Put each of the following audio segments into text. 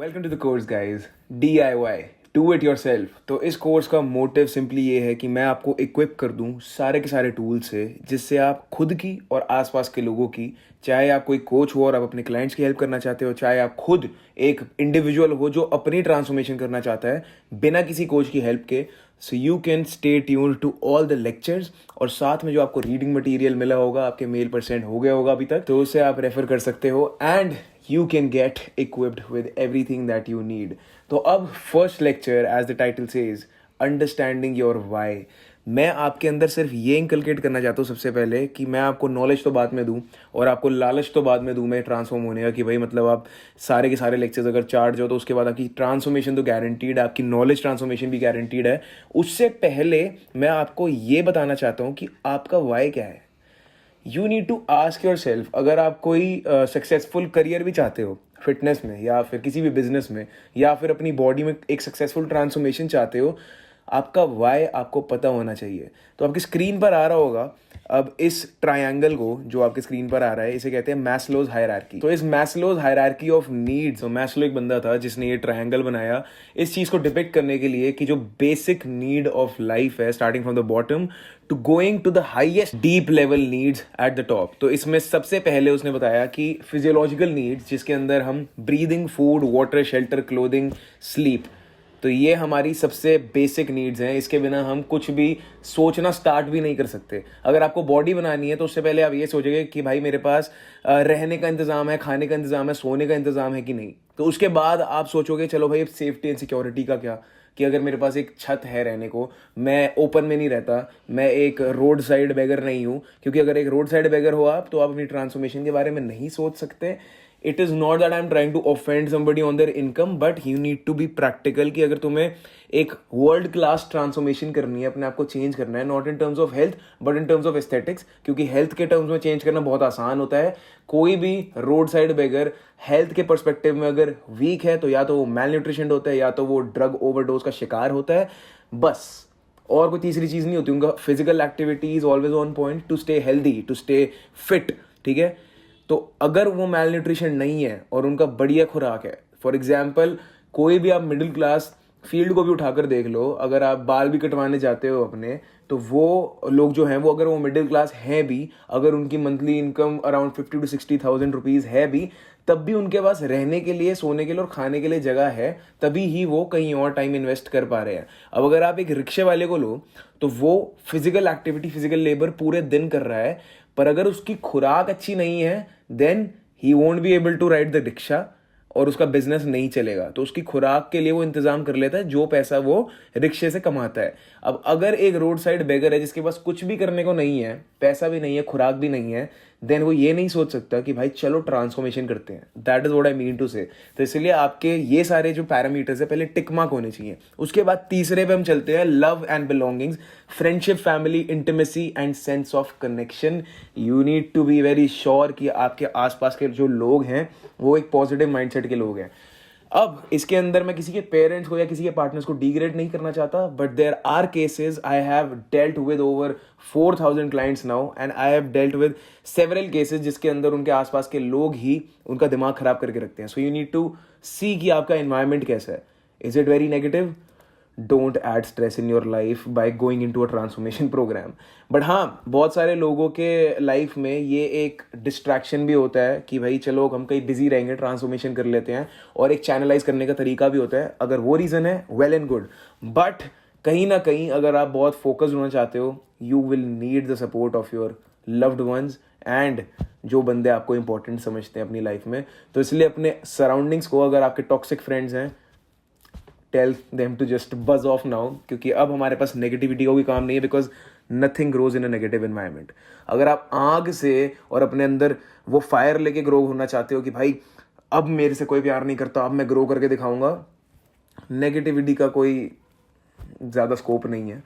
Welcome to the course guys, DIY do it yourself. तो इस course का motive simply ये है कि मैं आपको इक्विप कर दूं सारे के सारे टूल्स से, जिससे आप खुद की और आसपास के लोगों की, चाहे आप कोई कोच हो और आप अपने क्लाइंट्स की हेल्प करना चाहते हो, चाहे आप खुद एक इंडिविजुअल हो जो अपनी ट्रांसफॉर्मेशन करना चाहता है बिना किसी कोच की हेल्प के, so you can stay tuned to all the lectures. और साथ में जो आपको रीडिंग मटेरियल मिला होगा, आपके मेल % हो गया होगा अभी तक, तो उसे आप रेफर कर सकते हो and you can get equipped with everything that you need. तो अब first lecture, as the title says, understanding your why. मैं आपके अंदर सिर्फ ये इंकलकेट करना चाहता हूँ सबसे पहले कि मैं आपको नॉलेज तो बाद में दूँ और आपको लालच तो बाद में दूँ मैं ट्रांसफॉर्म होने का, कि भाई मतलब आप सारे के सारे लेक्चर्स अगर चार्ज हो तो उसके बाद आपकी ट्रांसफॉर्मेशन तो गारंटीड है, आपकी नॉलेज ट्रांसफॉर्मेशन भी गारंटीड है। उससे पहले मैं आपको ये बताना चाहता हूँ कि आपका वाई क्या है। You need to ask yourself, अगर आप कोई सक्सेसफुल करियर भी चाहते हो फिटनेस में या फिर किसी भी बिजनेस में, या फिर अपनी बॉडी में एक सक्सेसफुल ट्रांसफॉर्मेशन चाहते हो, आपका वाई आपको पता होना चाहिए। तो आपकी स्क्रीन पर आ रहा होगा, अब इस ट्रायंगल को जो आपके स्क्रीन पर आ रहा है, इसे कहते हैं मैस्लोज हायरार्की। तो इस मैस्लोज हायरार्की ऑफ नीड्स, तो मैस्लो एक बंदा था जिसने ये ट्रायंगल बनाया इस चीज को डिपिक्ट करने के लिए कि जो बेसिक नीड ऑफ लाइफ है, starting from the bottom to going to the highest deep level needs at the top. तो इसमें सबसे पहले उसने बताया कि फिजियोलॉजिकल नीड्स, जिसके अंदर हम breathing, food, water, shelter, clothing, sleep, तो ये हमारी सबसे बेसिक नीड्स हैं। इसके बिना हम कुछ भी सोचना स्टार्ट भी नहीं कर सकते। अगर आपको बॉडी बनानी है तो उससे पहले आप ये सोचेंगे कि भाई मेरे पास रहने का इंतजाम है, खाने का इंतजाम है, सोने का इंतजाम है कि नहीं। तो उसके बाद आप सोचोगे चलो भाई सेफ्टी एंड सिक्योरिटी का क्या, कि अगर मेरे पास एक छत है रहने को, मैं ओपन में नहीं रहता, मैं एक रोड साइड बेगर नहीं हूँ। क्योंकि अगर एक रोड साइड बेगर हो आप, तो आप अपनी ट्रांसफॉर्मेशन के बारे में नहीं सोच सकते। It is not that I am trying to offend somebody on their income, but you need to be practical कि अगर तुम्हें एक वर्ल्ड क्लास ट्रांसफॉर्मेशन करनी है, अपने आप को चेंज करना है, not in terms of health but in terms of aesthetics, क्योंकि हेल्थ के टर्म्स में चेंज करना बहुत आसान होता है। कोई भी रोड साइड बेगर हेल्थ के पर्सपेक्टिव में अगर वीक है तो या तो वो मेल न्यूट्रिशन होता है या तो वो ड्रग ओवरडोज का शिकार होता है, बस। और कोई तीसरी चीज नहीं होती। उनका physical activity is always on point to stay healthy, to stay fit, ठीक है। तो अगर वो मेल न्यूट्रिशन नहीं है और उनका बढ़िया खुराक है, फॉर एग्जाम्पल कोई भी आप मिडिल क्लास फील्ड को भी उठाकर देख लो, अगर आप बाल भी कटवाने जाते हो अपने, तो वो लोग जो हैं वो, अगर वो मिडिल क्लास हैं भी, अगर उनकी monthly income around 50 to 60,000 rupees है भी, तब भी उनके पास रहने के लिए, सोने के लिए और खाने के लिए जगह है, तभी ही वो कहीं और टाइम इन्वेस्ट कर पा रहे हैं। अब अगर आप एक रिक्शे वाले को लो, तो वो फिजिकल एक्टिविटी, फिजिकल लेबर पूरे दिन कर रहा है, पर अगर उसकी खुराक अच्छी नहीं है, then he won't be able to ride the rickshaw और उसका बिजनेस नहीं चलेगा। तो उसकी खुराक के लिए वो इंतजाम कर लेता है जो पैसा वो रिक्शे से कमाता है। अब अगर एक रोड साइड बेगर है जिसके पास कुछ भी करने को नहीं है, पैसा भी नहीं है, खुराक भी नहीं है, देन वो ये नहीं सोच सकता कि भाई चलो ट्रांसफॉर्मेशन करते हैं। That is what I mean to say. तो इसलिए आपके ये सारे जो पैरामीटर्स है पहले टिक मार्क होने चाहिए। उसके बाद तीसरे पे हम चलते हैं, love and belongings, friendship, family, intimacy and sense of connection. You need to be very sure कि आपके आसपास के जो लोग हैं वो एक पॉजिटिव माइंडसेट के लोग हैं। अब इसके अंदर मैं किसी के पेरेंट्स को या किसी के पार्टनर्स को डिग्रेड नहीं करना चाहता, but there are cases, I have dealt with over 4,000 clients now and I have dealt with several cases जिसके अंदर उनके आसपास के लोग ही उनका दिमाग खराब करके रखते हैं। So you need to see कि आपका एनवायरमेंट कैसा है। Is it very negative? Don't add stress in your life by going into a transformation programme. But हाँ, बहुत सारे लोगों के लाइफ में ये एक डिस्ट्रैक्शन भी होता है कि भाई चलो हम कहीं बिजी रहेंगे, ट्रांसफॉर्मेशन कर लेते हैं, और एक चैनलाइज करने का तरीका भी होता है। अगर वो रीज़न है, वेल एंड गुड, बट कहीं ना कहीं अगर आप बहुत फोकस्ड होना चाहते हो, you will need the support of your loved ones and जो बंदे आपको इंपॉर्टेंट समझते हैं अपनी लाइफ में। तो इसलिए अपने सराउंडिंग्स को, अगर आपके टॉक्सिक फ्रेंड्स हैं, टेल देम टू जस्ट बज ऑफ नाउ, क्योंकि अब हमारे पास नेगेटिविटी का भी काम नहीं है, because nothing grows in a negative environment. अगर आप आग से और अपने अंदर वो फायर लेके ग्रो होना चाहते हो कि भाई अब मेरे से कोई प्यार नहीं करता, अब मैं ग्रो करके दिखाऊंगा, नेगेटिविटी का कोई ज़्यादा स्कोप नहीं है।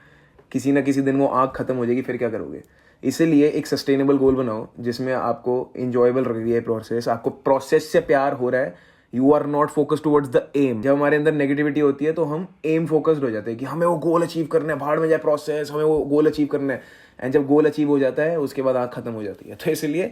किसी ना किसी दिन वो आग खत्म हो जाएगी, फिर क्या करोगे। इसीलिए एक सस्टेनेबल गोल बनाओ जिसमें आपको इंजॉयबल रख दिया है प्रोसेस, आपको प्रोसेस से प्यार हो रहा है, you are not focused towards the aim. जब हमारे अंदर नेगेटिविटी होती है तो हम एम फोकस्ड हो जाते हैं कि हमें वो गोल अचीव करना है, भाड़ में जाए प्रोसेस, हमें वो गोल अचीव करना है। एंड जब गोल अचीव हो जाता है उसके बाद आँख खत्म हो जाती है। तो इसलिए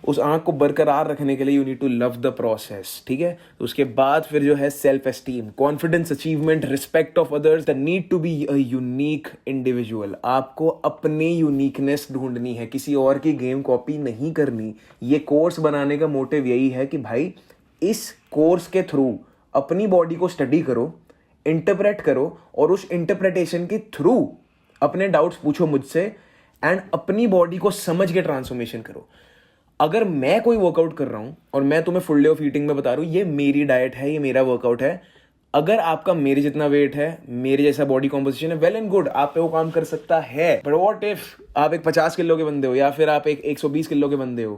उस आँख को बरकरार रखने के लिए you need to love the process, ठीक है। तो उसके बाद फिर जो है self esteem, confidence, achievement, respect of others, the need to be a unique individual. आपको अपनी यूनिकनेस ढूंढनी है, किसी और की गेम कॉपी नहीं करनी। ये कोर्स बनाने का मोटिव यही है कि भाई इस कोर्स के थ्रू अपनी बॉडी को स्टडी करो, इंटरप्रेट करो और उस इंटरप्रिटेशन के थ्रू अपने डाउट्स पूछो मुझसे एंड अपनी बॉडी को समझ के ट्रांसफॉर्मेशन करो। अगर मैं कोई वर्कआउट कर रहा हूं और मैं तुम्हें फुल डे ऑफ ईटिंग में बता रहा हूं ये मेरी डाइट है, ये मेरा वर्कआउट है, अगर आपका मेरे जितना वेट है, मेरे जैसा बॉडी कॉम्पोजिशन है, वेल एंड गुड, आप पे वो काम कर सकता है। बट व्हाट इफ आप एक 50 किलो के बंदे हो या फिर आप एक 120 किलो के बंदे हो,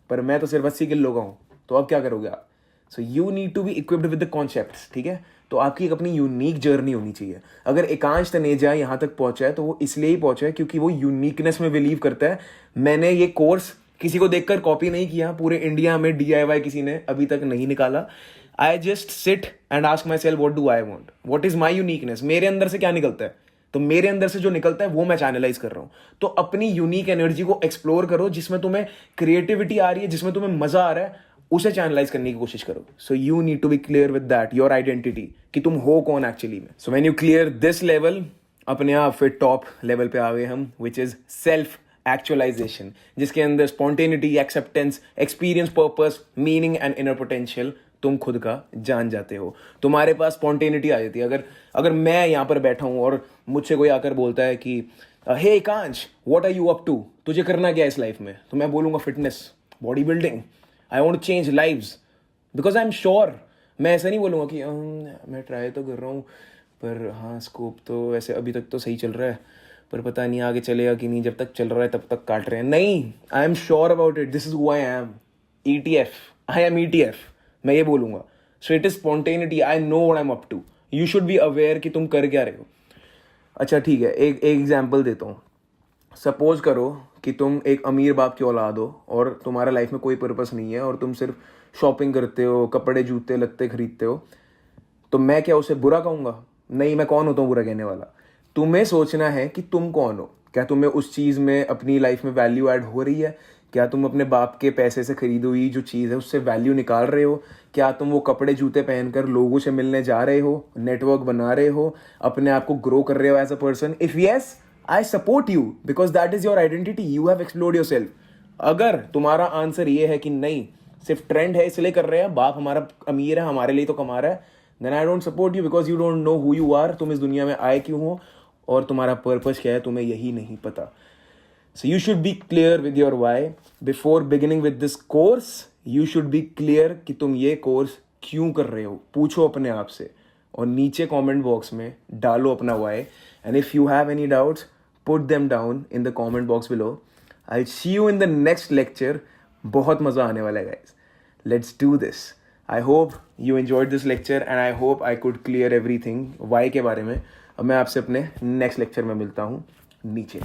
पर मैं तो सिर्फ 80 किलो का हूं, तो अब क्या करोगे आप? So you need to be equipped with the concepts, ठीक है। तो आपकी एक अपनी यूनिक जर्नी होनी चाहिए। अगर एकांश तनेजा यहाँ तक पहुंचा है तो वो इसलिए ही पहुंचा है क्योंकि वो यूनिकनेस में बिलीव करता है। मैंने ये कोर्स किसी को देखकर कॉपी नहीं किया, पूरे इंडिया में DIY किसी ने अभी तक नहीं निकाला। I just sit and ask my self what do I want, what is my uniqueness, मेरे अंदर से क्या निकलता है, तो मेरे अंदर से जो निकलता है वो मैं चैनलाइज कर रहा हूं। तो अपनी यूनिक एनर्जी को एक्सप्लोर करो, जिसमें तुम्हें क्रिएटिविटी आ रही है, जिसमें तुम्हें मजा आ रहा है, उसे चैनलाइज करने की कोशिश करो। So you need to be clear with that, your identity, कि तुम हो कौन एक्चुअली में। So when you clear this level, अपने आप फिर टॉप लेवल पे आ गए हम, विच इज सेल्फ एक्चुअलाइजेशन, जिसके अंदर spontaneity, acceptance, experience, purpose, meaning and inner potential तुम खुद का जान जाते हो। तुम्हारे पास स्पॉन्टेनिटी आ जाती है। अगर मैं यहाँ पर बैठा हूँ और मुझसे कोई आकर बोलता है कि हे कांच, what are you up to, तुझे करना क्या है इस लाइफ में, तो मैं बोलूंगा fitness, body building, I want to change lives, because I am sure. मैं ऐसा नहीं बोलूँगा कि मैं ट्राई तो कर रहा हूँ पर हाँ स्कोप तो वैसे अभी तक तो सही चल रहा है, पर पता नहीं आगे चलेगा कि नहीं, जब तक चल रहा है तब तक काट रहे हैं। नहीं, I am sure about it, this is who I am, ETF, I am ETF, मैं ये बोलूँगा। So it is spontaneity, I know what I am up to. You should be aware कि तुम कर क्या रहे हो। अच्छा ठीक है, एक एग्जाम्पल देता हूँ। सपोज करो कि तुम एक अमीर बाप की औलाद हो और तुम्हारा लाइफ में कोई पर्पस नहीं है और तुम सिर्फ शॉपिंग करते हो, कपड़े जूते लत्ते खरीदते हो, तो मैं क्या उसे बुरा कहूँगा? नहीं, मैं कौन होता हूँ बुरा कहने वाला? तुम्हें सोचना है कि तुम कौन हो। क्या तुम्हें उस चीज़ में अपनी लाइफ में वैल्यू ऐड हो रही है? क्या तुम अपने बाप के पैसे से खरीदी हुई जो चीज़ है उससे वैल्यू निकाल रहे हो? क्या तुम वो कपड़े जूते पहनकर लोगों से मिलने जा रहे हो, नेटवर्क बना रहे हो, अपने आप को ग्रो कर रहे हो as a person? If yes, I support you because that is your identity, you have explored yourself. अगर तुम्हारा आंसर ये है कि नहीं, सिर्फ ट्रेंड है इसलिए कर रहे हैं, बाप हमारा अमीर है हमारे लिए तो कमा रहा है, then I don't support you because you don't know who you are, तुम इस दुनिया में आए क्यों हो और तुम्हारा पर्पस क्या है, तुम्हें यही नहीं पता। So you should be clear with your why. Before beginning with this course, you should be clear कि तुम ये कोर्स क्यों कर रहे हो। पूछो अपने आप से और नीचे कमेंट बॉक्स में डालो अपना why. And if you have any doubts, put them down in the comment box below. I'll see you in the next lecture. बहुत मज़ा आने वाला है guys. Let's do this. I hope you enjoyed this lecture and I hope I could clear everything why के बारे में। अब मैं आपसे अपने next lecture में मिलता हूँ नीचे।